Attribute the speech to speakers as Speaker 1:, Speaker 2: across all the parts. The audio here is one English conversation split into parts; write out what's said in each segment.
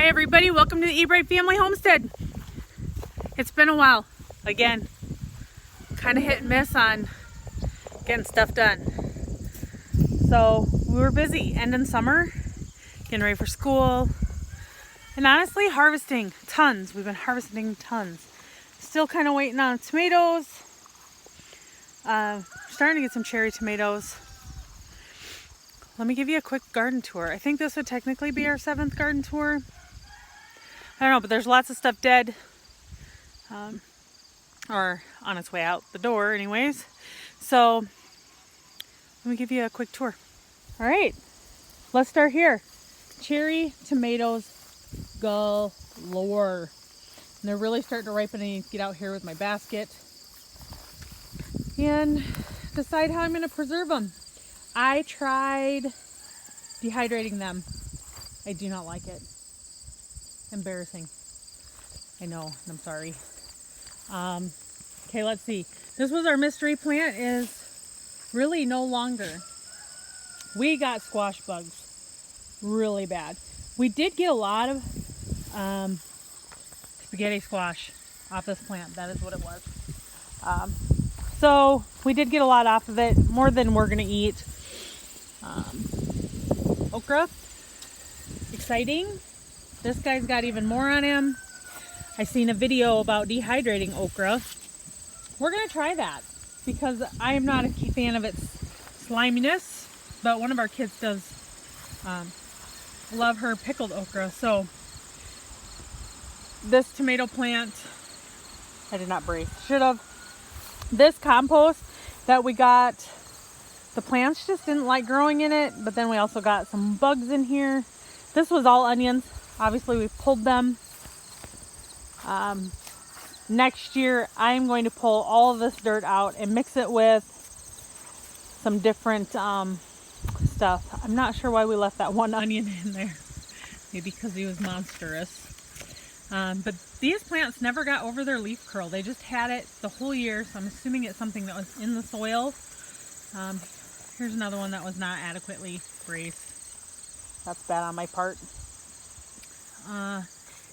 Speaker 1: Hi everybody, welcome to the eBright Family Homestead. It's been a while, again, kind of hit and miss on getting stuff done. So we were busy, ending summer, getting ready for school, and honestly harvesting tons. We've been harvesting tons. Still kind of waiting on tomatoes. Starting to get some cherry tomatoes. Let me give you a quick garden tour. I think this would technically be our 7th garden tour. I don't know, but there's lots of stuff dead. Or on its way out the door anyways. So let me give you a quick tour. All right, let's start here. Cherry tomatoes galore. And they're really starting to ripen. I need to get out here with my basket and decide how I'm going to preserve them. I tried dehydrating them. I do not like it. Embarrassing. I know, and I'm sorry. Okay, let's see. This was our mystery plant, is really no longer. We got squash bugs really bad. We did get a lot of spaghetti squash off this plant. That is what it was. So we did get a lot off of it, more than we're gonna eat. Okra, exciting. This guy's got even more on him. I seen a video about dehydrating okra. We're gonna try that because I am not a fan of its sliminess, but one of our kids does love her pickled okra. So this tomato plant, I did not brace, should have. This compost that we got, the plants just didn't like growing in it, but then we also got some bugs in here. This was all onions. Obviously we pulled them. Next year I'm going to pull all of this dirt out and mix it with some different stuff. I'm not sure why we left that one onion in there. Maybe because he was monstrous. But these plants never got over their leaf curl. They just had it the whole year, so I'm assuming it's something that was in the soil. Here's another one that was not adequately braced. That's bad on my part.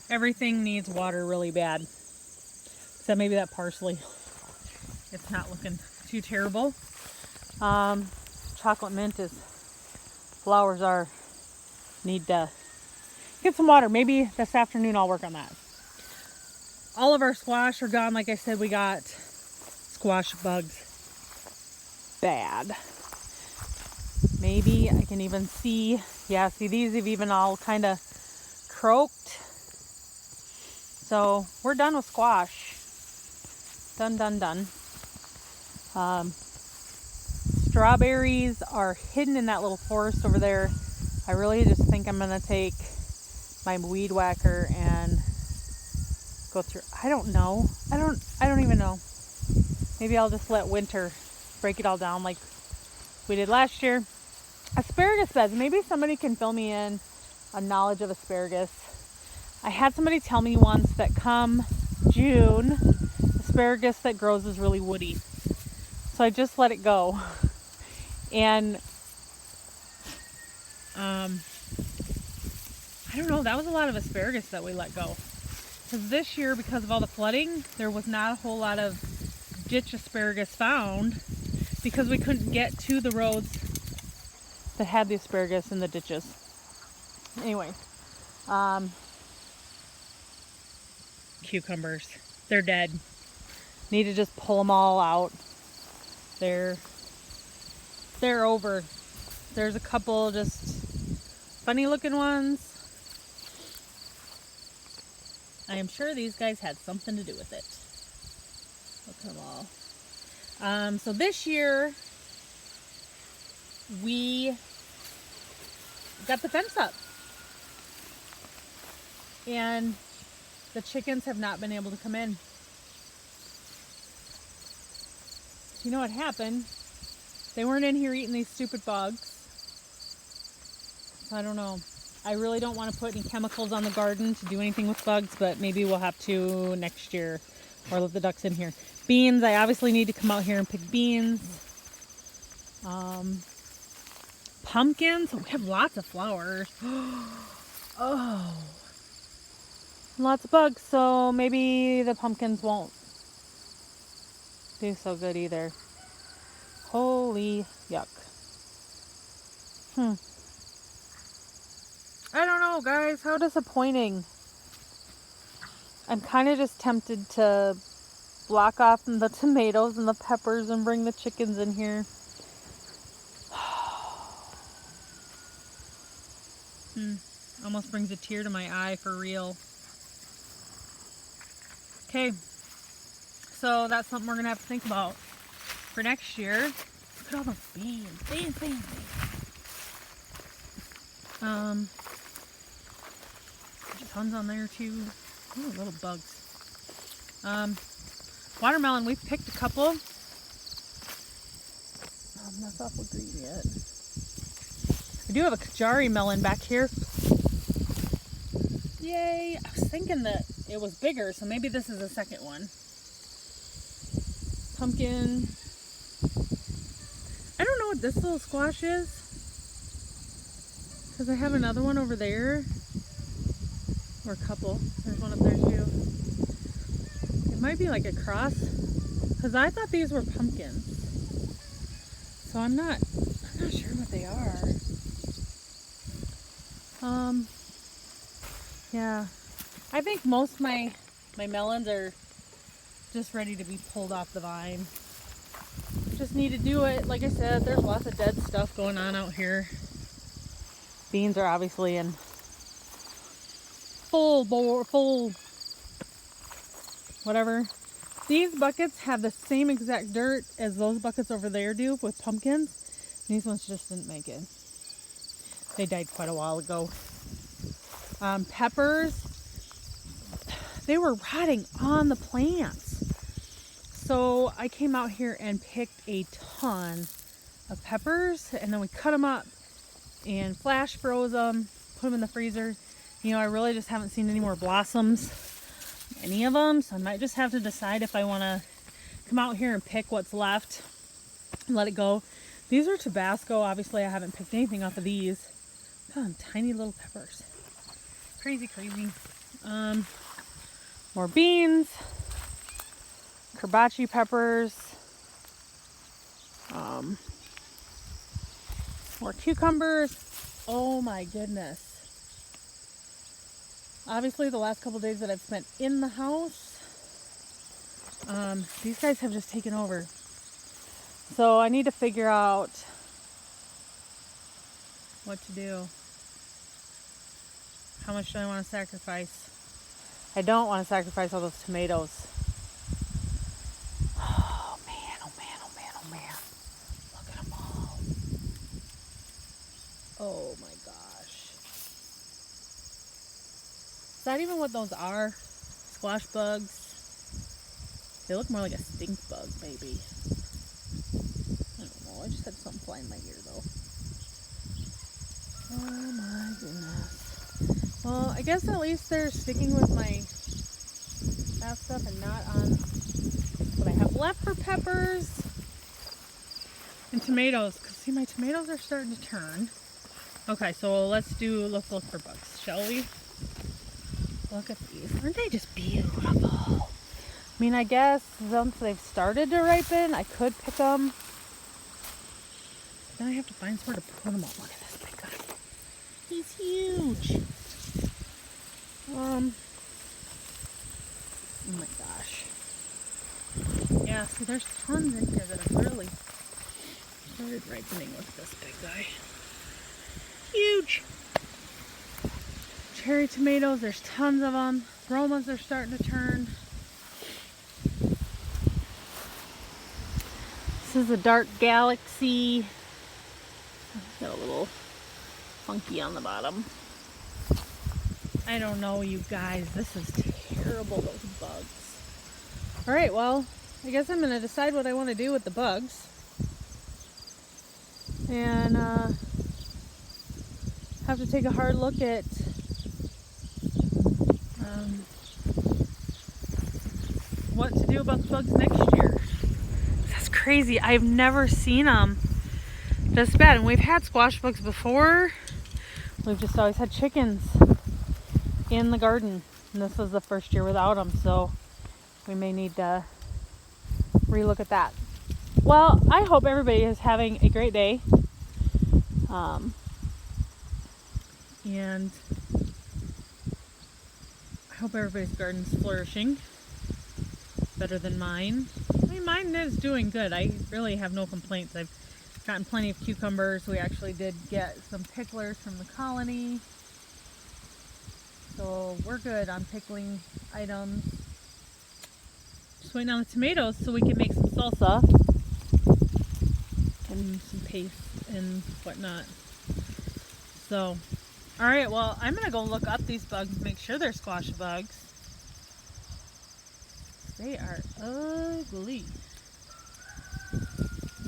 Speaker 1: Everything needs water really bad. Except maybe that parsley. It's not looking too terrible. Chocolate mint is, flowers are, need to get some water. Maybe this afternoon I'll work on that. All of our squash are gone. Like I said, we got squash bugs. Bad. Maybe I can even see, yeah, see these have even all kind of croaked. So we're done with squash. Done. Strawberries are hidden in that little forest over there. I really just think I'm gonna take my weed whacker and go through. I don't know. I don't even know. Maybe I'll just let winter break it all down like we did last year. Asparagus beds. Maybe somebody can fill me in a knowledge of asparagus. I had somebody tell me once that come June, asparagus that grows is really woody. So I just let it go. And I don't know, that was a lot of asparagus that we let go. Because this year, because of all the flooding, there was not a whole lot of ditch asparagus found because we couldn't get to the roads that had the asparagus in the ditches. Anyway, cucumbers, they're dead. Need to just pull them all out. They're over. There's a couple just funny looking ones. I am sure these guys had something to do with it. Look at them all. So this year we got the fence up, and the chickens have not been able to come in. You know what happened? They weren't in here eating these stupid bugs. So I don't know. I really don't want to put any chemicals on the garden to do anything with bugs, but maybe we'll have to next year, or let the ducks in here. Beans, I obviously need to come out here and pick beans. Pumpkins, we have lots of flowers. Oh, Lots of bugs, so maybe the pumpkins won't do so good either. Holy yuck. I don't know, guys. How disappointing. I'm kind of just tempted to block off the tomatoes and the peppers and bring the chickens in here. Almost brings a tear to my eye for real. Okay, so that's something we're gonna have to think about for next year. Look at all those beans, beans. Tons on there too. Ooh, little bugs. Watermelon, we've picked a couple. I'm not awful green yet. I do have a Kajari melon back here. Yay! I was thinking that it was bigger, so maybe this is the second one. Pumpkin. I don't know what this little squash is, because I have another one over there. Or a couple. There's one up there too. It might be like a cross, because I thought these were pumpkins. So I'm not sure what they are. Yeah. I think most of my melons are just ready to be pulled off the vine. Just need to do it. Like I said, there's lots of dead stuff going on out here. Beans are obviously in full whatever. These buckets have the same exact dirt as those buckets over there do with pumpkins. These ones just didn't make it. They died quite a while ago. Peppers, they were rotting on the plants. So I came out here and picked a ton of peppers, and then we cut them up and flash froze them, put them in the freezer. You know, I really just haven't seen any more blossoms, any of them, so I might just have to decide if I want to come out here and pick what's left and let it go. These are Tabasco. Obviously, I haven't picked anything off of these. Oh, tiny little peppers. Crazy. More beans, Karabachi peppers, more cucumbers. Oh my goodness. Obviously, the last couple days that I've spent in the house, these guys have just taken over. So I need to figure out what to do. How much do I want to sacrifice? I don't want to sacrifice all those tomatoes. Oh man. Look at them all. Oh my gosh. Is that even what those are? Squash bugs? They look more like a stink bug, maybe. I don't know. I just had something fly in my ear, though. Oh my goodness. Well, I guess at least they're sticking with my that stuff and not on what I have left for peppers and tomatoes. Because, see, my tomatoes are starting to turn. Okay, so let's look for bugs, shall we? Look at these. Aren't they just beautiful? I mean, I guess once they've started to ripen, I could pick them. But then I have to find somewhere to put them all. Look at this big guy. He's huge. Oh my gosh. Yeah, see, there's tons in here that have really started ripening with this big guy. Huge. Cherry tomatoes, there's tons of them. Romas are starting to turn. This is a Dark Galaxy. Got a little funky on the bottom. I don't know, you guys. This is terrible, those bugs. Alright, well, I guess I'm going to decide what I want to do with the bugs. And have to take a hard look at what to do about the bugs next year. That's crazy. I've never seen them this bad. And we've had squash bugs before. We've just always had chickens in the garden. And this was the first year without them, so we may need to relook at that. Well, I hope everybody is having a great day. And I hope everybody's garden's flourishing better than mine. I mean, mine is doing good. I really have no complaints. I've gotten plenty of cucumbers. We actually did get some picklers from the colony. So we're good on pickling items. Just waiting on the tomatoes so we can make some salsa and some paste and whatnot. So, alright, well, I'm going to go look up these bugs, make sure they're squash bugs. They are ugly.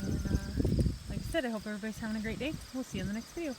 Speaker 1: And like I said, I hope everybody's having a great day. We'll see you in the next video.